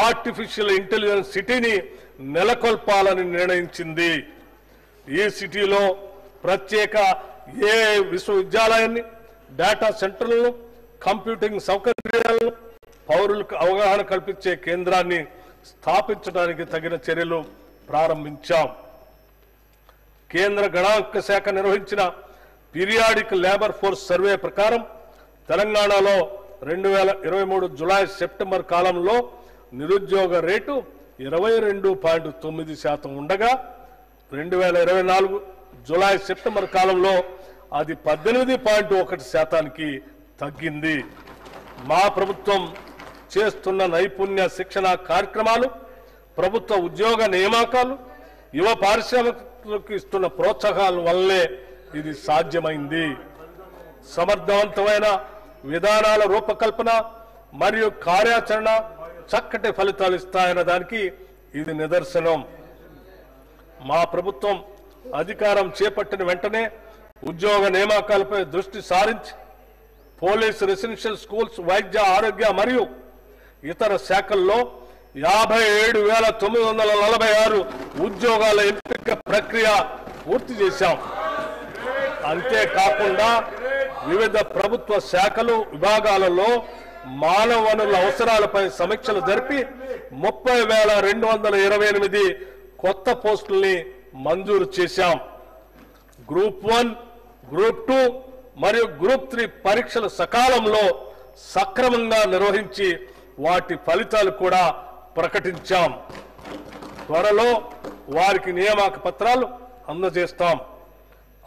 Artificial intelligence సిటీని నెలకొల్పాలని నిర్ణయించింది. ఈ సిటీలో ప్రత్యేక ఏఐ విశ్వవిద్యాలయాన్ని, డేటా సెంటర్లను, కంప్యూటింగ్ సౌకర్యాలను, పౌరులకు అవగాహన కల్పించే కేంద్రాన్ని స్థాపించడానికి తగిన చర్యలు ప్రారంభించాం. కేంద్ర గణాంక శాఖ నిర్వహించిన పీరియాడిక్ లేబర్ ఫోర్స్ సర్వే ప్రకారం తెలంగాణలో 2023 జులై సెప్టెంబర్ కాలంలో నిరుద్యోగ రేటు 22.9% ఉండగా 2024 జులై సెప్టెంబర్ కాలంలో అది 18.1%కి తగ్గింది. మా ప్రభుత్వం చేస్తున్న నైపుణ్య శిక్షణ కార్యక్రమాలు, ప్రభుత్వ ఉద్యోగ నియామకాలు, యువ పారిశ్రామికులకు ఇస్తున్న ప్రోత్సాహాల వల్లే ఇది సాధ్యమైంది. సమర్థవంతమైన విధానాల రూపకల్పన మరియు కార్యాచరణ చక్కటి ఫలితాలు ఇస్తాయన్న దానికి ఇది నిదర్శనం. మా ప్రభుత్వం అధికారం చేపట్టిన వెంటనే ఉద్యోగ నియామకాలపై దృష్టి సారించి పోలీస్, రెసిడెన్షియల్ స్కూల్స్, వైద్య, ఆరోగ్య మరియు ఇతర శాఖల్లో 57,946 ఉద్యోగాల ఎంపిక ప్రక్రియ పూర్తి చేశాం. అంతేకాకుండా వివిధ ప్రభుత్వ శాఖలు, విభాగాలలో మానవ వనరుల అవసరాలపై సమీక్షలు జరిపి 30,228 కొత్త పోస్టుల్ని మంజూరు చేశాం. గ్రూప్ 1, గ్రూప్ 2 మరియు గ్రూప్ 3 పరీక్షలు సకాలంలో సక్రమంగా నిర్వహించి వాటి ఫలితాలు కూడా ప్రకటించాం. త్వరలో వారికి నియామక పత్రాలు అందజేస్తాం.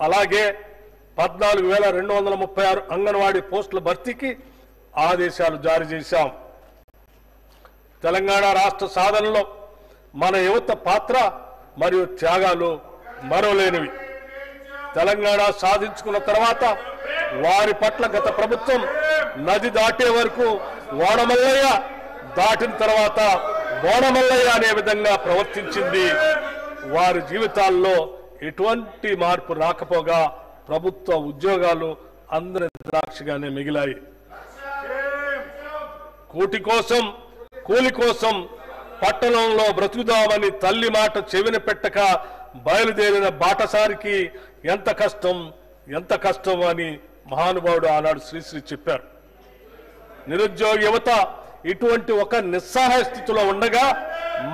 అలాగే 14,236 అంగన్వాడీ పోస్టుల భర్తీకి ఆదేశాలు జారీ చేశాం. తెలంగాణ రాష్ట్ర సాధనలో మన యువత పాత్ర మరియు త్యాగాలు మరోలేనివి. తెలంగాణ సాధించుకున్న తర్వాత వారి పట్ల గత ప్రభుత్వం నది దాటే వరకు వాడమల్లయ్య, దాటిన తర్వాత బోడమల్లయ్య అనే విధంగా ప్రవర్తించింది. వారి జీవితాల్లో ఎటువంటి మార్పు రాకపోగా ప్రభుత్వ ఉద్యోగాలు అందరి ద్రాక్షగానే మిగిలాయి. కూటి కోసం, కూలి కోసం పట్టణంలో బ్రతుకుదామని తల్లి మాట చెవిన పెట్టక బయలుదేరిన బాటసారికి ఎంత కష్టం అని మహానుభావుడు ఆనాడు శ్రీశ్రీ చెప్పారు. నిరుద్యోగ యువత ఇటువంటి ఒక నిస్సహాయ స్థితిలో ఉండగా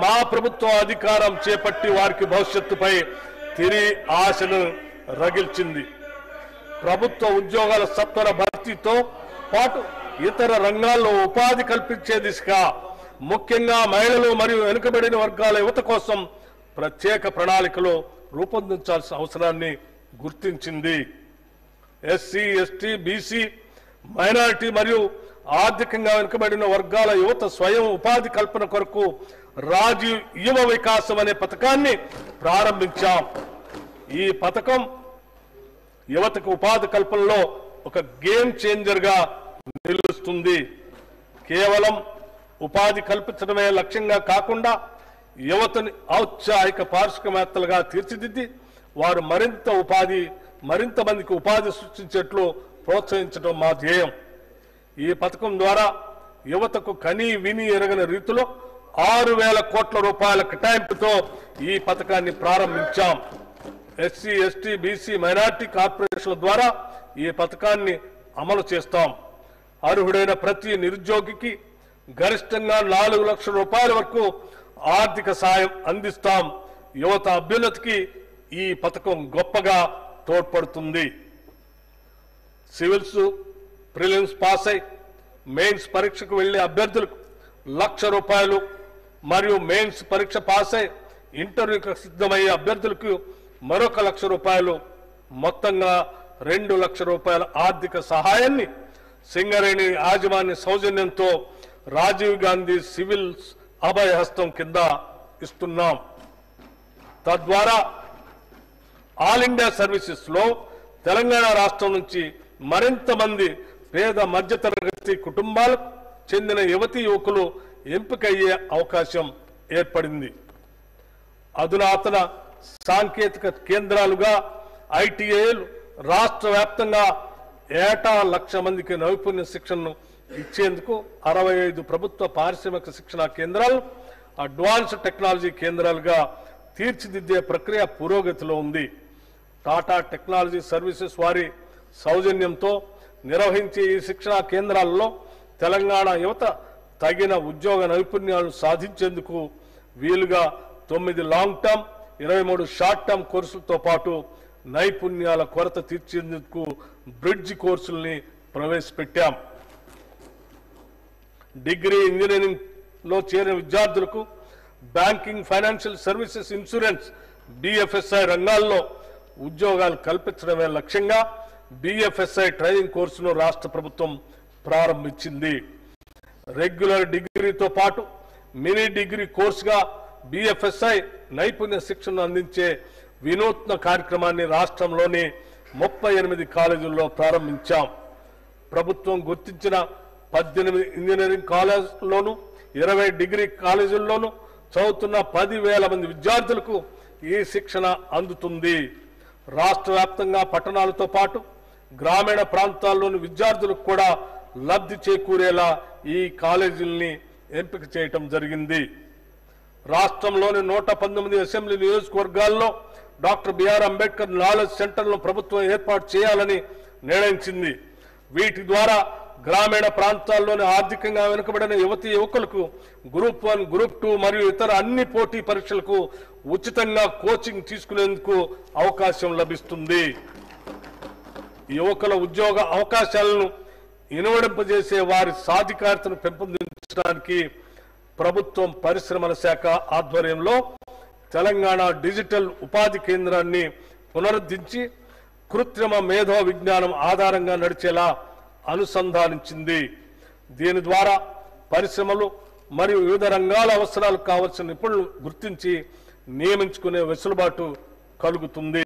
మా ప్రభుత్వం అధికారం చేపట్టి వారికి భవిష్యత్తుపై తిరిగి ఆశను రగిల్చింది. ప్రభుత్వ ఉద్యోగాల సత్వర భర్తీతో పాటు ఇతర రంగాల్లో ఉపాధి కల్పించే దిశగా ముఖ్యంగా మహిళలు మరియు వెనుకబడిన వర్గాల యువత కోసం ప్రత్యేక ప్రణాళికలు రూపొందించాల్సిన అవసరాన్ని గుర్తించింది. ఎస్సీ, ఎస్టీ, బీసీ, మైనారిటీ మరియు ఆర్థికంగా వెనుకబడిన వర్గాల యువత స్వయం ఉపాధి కల్పన కొరకు రాజీవ్ యువ వికాసం అనే పథకాన్ని ప్రారంభించాం. ఈ పథకం యువతకు ఉపాధి కల్పనలో ఒక గేమ్ చేంజర్ గా నిలుస్తుంది. కేవలం ఉపాధి కల్పించడమే లక్ష్యంగా కాకుండా యువతని ఔత్సాహిక పారిశ్రామికవేత్తలుగా తీర్చిదిద్ది వారు మరింత మందికి ఉపాధి సృష్టించేట్లు ప్రోత్సహించడం మా ధ్యేయం. ఈ పథకం ద్వారా యువతకు కనీ విని ఎరగని రీతిలో 6,000 కోట్ల రూపాయల కేటాయింపుతో ఈ పథకాన్ని ప్రారంభించాం. ఎస్సీ, ఎస్టీ, బీసీ, మైనారిటీ కార్పొరేషన్ల ద్వారా ఈ పథకాన్ని అమలు చేస్తాం. అర్హుడైన ప్రతి నిరుద్యోగికి గరిష్టంగా 4 లక్షల రూపాయల వరకు ఆర్థిక సాయం అందిస్తాం. యువత అభ్యున్నతికి ఈ పథకం గొప్పగా తోడ్పడుతుంది. సివిల్స్, ప్రిలిమ్స్ పాస్ అయి మెయిన్స్ పరీక్షకు వెళ్లే అభ్యర్థులకు 1,00,000 రూపాయలు మరియు మెయిన్స్ పరీక్ష పాస్ అయి ఇంటర్వ్యూకి సిద్ధమయ్యే అభ్యర్థులకు మరొక 1,00,000 రూపాయలు, మొత్తంగా 2 లక్షల రూపాయల ఆర్థిక సహాయాన్ని సింగరేణి యాజమాన్య సౌజన్యంతో రాజీవ్ గాంధీ సివిల్స్ అభయహస్తం కింద ఇస్తున్నాం. తద్వారా ఆల్ ఇండియా సర్వీసెస్ లో తెలంగాణ రాష్ట్రం నుంచి మరింత మంది పేద మధ్యతరగతి కుటుంబాలకు చెందిన యువతీ యువకులు ఎంపికయ్యే అవకాశం ఏర్పడింది. అధునాతన సాంకేతిక కేంద్రాలుగా ఐటీఐలు రాష్ట్ర వ్యాప్తంగా ఏటా 1,00,000 మందికి నైపుణ్య శిక్షణను ఇచ్చేందుకు 65 ప్రభుత్వ పారిశ్రామిక శిక్షణా కేంద్రాలు అడ్వాన్స్డ్ టెక్నాలజీ కేంద్రాలుగా తీర్చిదిద్దే ప్రక్రియ పురోగతిలో ఉంది. టాటా టెక్నాలజీ సర్వీసెస్ వారి సౌజన్యంతో నిర్వహించే ఈ శిక్షణా కేంద్రాలలో తెలంగాణ యువత తగిన ఉద్యోగ నైపుణ్యాలను సాధించేందుకు వీలుగా 9 లాంగ్ టర్మ్ 23 షార్ట్ టర్మ్ కోర్సులతో పాటు నైపుణ్యాల కొరత తీర్చేందుకు బ్రిడ్జ్ కోర్సుల్ని ప్రవేశపెట్టాం. డిగ్రీ ఇంజనీరింగ్ లో చేరిన విద్యార్థులకు banking, financial services, insurance, BFSI రంగాల్లో ఉద్యోగాలు కల్పించడమే లక్ష్యంగా BFSI ట్రైనింగ్ కోర్సును రాష్ట్ర ప్రభుత్వం ప్రారంభించింది. రెగ్యులర్ డిగ్రీతో పాటు మినీ డిగ్రీ కోర్సుగా BFSI నైపుణ్య శిక్షణను అందించే వినూత్న కార్యక్రమాన్ని రాష్ట్రంలోని 38 కాలేజీల్లో ప్రారంభించాం. ప్రభుత్వం గుర్తించిన 18 ఇంజనీరింగ్ కాలేజీల్లోనూ 20 డిగ్రీ కాలేజీల్లోనూ చదువుతున్న 10,000 మంది విద్యార్థులకు ఈ శిక్షణ అందుతుంది. రాష్ట్ర వ్యాప్తంగా పట్టణాలతో పాటు గ్రామీణ ప్రాంతాల్లోని విద్యార్థులకు కూడా లబ్ధి చేకూరేలా ఈ కాలేజీల్ని ఎంపిక చేయటం జరిగింది. రాష్ట్రంలోని 119 అసెంబ్లీ నియోజకవర్గాల్లో డాక్టర్ బిఆర్ అంబేద్కర్ నాలెడ్జ్ సెంటర్లను ప్రభుత్వం ఏర్పాటు చేయాలని నిర్ణయించింది. వీటి ద్వారా గ్రామీణ ప్రాంతాల్లోని ఆర్థికంగా వెనుకబడిన యువతీ యువకులకు గ్రూప్ 1, గ్రూప్ 2 మరియు ఇతర అన్ని పోటీ పరీక్షలకు ఉచితంగా కోచింగ్ తీసుకునేందుకు అవకాశం లభిస్తుంది. యువకుల ఉద్యోగ అవకాశాలను ఇనువడింపజేసే వారి సాధికారతను పెంపొందించడానికి ప్రభుత్వం పరిశ్రమల శాఖ ఆధ్వర్యంలో తెలంగాణ డిజిటల్ ఉపాధి కేంద్రాన్ని పునరుద్ధరించి కృత్రిమ మేధో విజ్ఞానం ఆధారంగా నడిచేలా అనుసంధానించింది. దీని ద్వారా పరిశ్రమలు మరియు వివిధ రంగాల అవసరాలకు కావాల్సిన నిపుణులు గుర్తించి నియమించుకునే వెసులుబాటు కలుగుతుంది.